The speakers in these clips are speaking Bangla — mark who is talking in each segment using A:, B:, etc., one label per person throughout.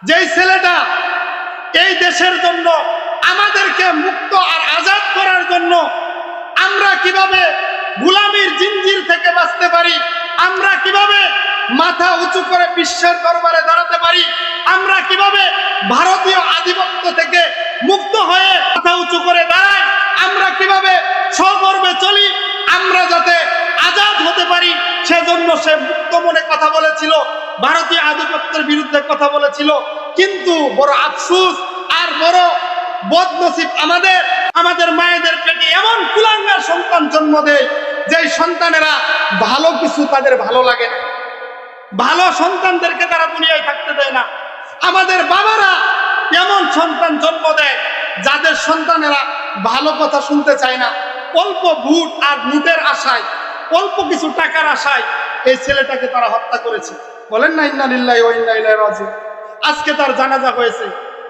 A: যেই ছেলেটা এই দেশের জন্য আমাদেরকে মুক্ত আর আজাদ করার জন্য আমরা কিভাবে গোলামির জিঞ্জির থেকে বাঁচতে পারি, আমরা কিভাবে মাথা উঁচু করে বিশ্বের দরবারে দাঁড়াতে পারি, আমরা কিভাবে ভারতীয় আধিপত্য থেকে মুক্ত হয়ে মাথা উঁচু করে দাঁড়াই, আমরা কিভাবে সগর্বে চলি, আমরা যাতে আজাদ হতে পারি, সেজন্য সে মুক্ত মনে কথা বলেছিল, ভারতীয় আধিপত্যের বিরুদ্ধে কথা বলেছিল। কিন্তু বড় আফসোস আর বড় বদনসিব আমাদের মায়েদের পেটে এমন কুলাঙ্গার সন্তান জন্ম দেয় যে সন্তানেরা ভালো কিছু তাদের ভালো লাগে না, ভালো সন্তানদেরকে তারা দুনিয়ায় থাকতে দেয় না। আমাদের বাবারা এমন সন্তান জন্ম দেয় যাদের সন্তানেরা ভালো কথা শুনতে চায় না, অল্প ভোট আর ভোটের আশায়, অল্প কিছু টাকার আশায় এই ছেলেটাকে তারা হত্যা করেছে। বলেন না ইন্না লিল্লাহি ওয়া ইন্না ইলাইহি রাজিউন। আজকে তার জানাজা হয়েছে।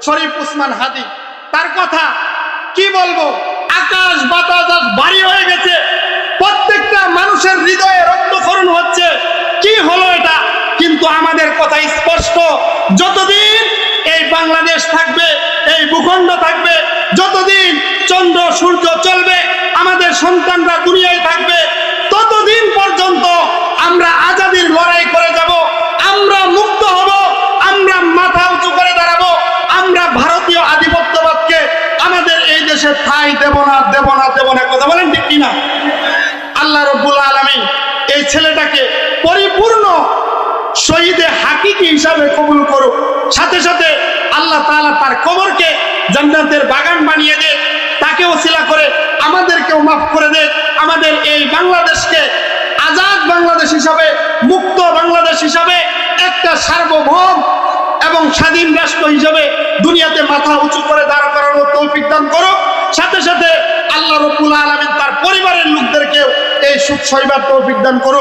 A: শরীফ উসমান হাদি, তার কথা কি বলবো, আকাশ বাতাস ভারী হয়ে গেছে, প্রত্যেকটা মানুষের হৃদয়ে রক্তক্ষরণ হচ্ছে। কি হলো এটা? কিন্তু আমাদের কথা স্পষ্ট, যতদিন এই বাংলাদেশ থাকবে, এই ভূখণ্ড থাকবে, যতদিন চন্দ্র সূর্য চলবে, আমাদের সন্তানরা দুনিয়ায় থাকবে, ততদিন পর্যন্ত আমরা আজাদির লড়াই করে যাব, আমরা মুক্ত হব, আমরা মাথা উঁচু করে দাঁড়াবো, আমরা ভারতীয় আধিপত্যবাদকে আমাদের এই দেশে ঠাঁই দেব না, দেব না, দেব না। কথা বলেন ঠিক কিনা? আল্লাহ রাব্বুল আলামিন এই ছেলেটাকে পরিপূর্ণ শহীদে হাকিকি হিসাবে কবুল করুক। সাথে সাথে আল্লাহ তাআলা তার কবরকে জান্নাতের বাগান বানিয়ে দে, তাকে ওসিলা করে আমাদেরকেও মাফ করে দে, আমাদের এই বাংলাদেশকে আজাদ বাংলাদেশ হিসাবে, মুক্ত বাংলাদেশ হিসাবে, একটা সার্বভৌম এবং স্বাধীন রাষ্ট্র হিসাবে দুনিয়াতে মাথা উঁচু করে দাঁড় করানোর তৌফিক দান করুক। সাথে সাথে আল্লাহ রাব্বুল আলামিন তার পরিবারের লোকদেরকেও এই সুখ সইবার তৌফিক দান করুক।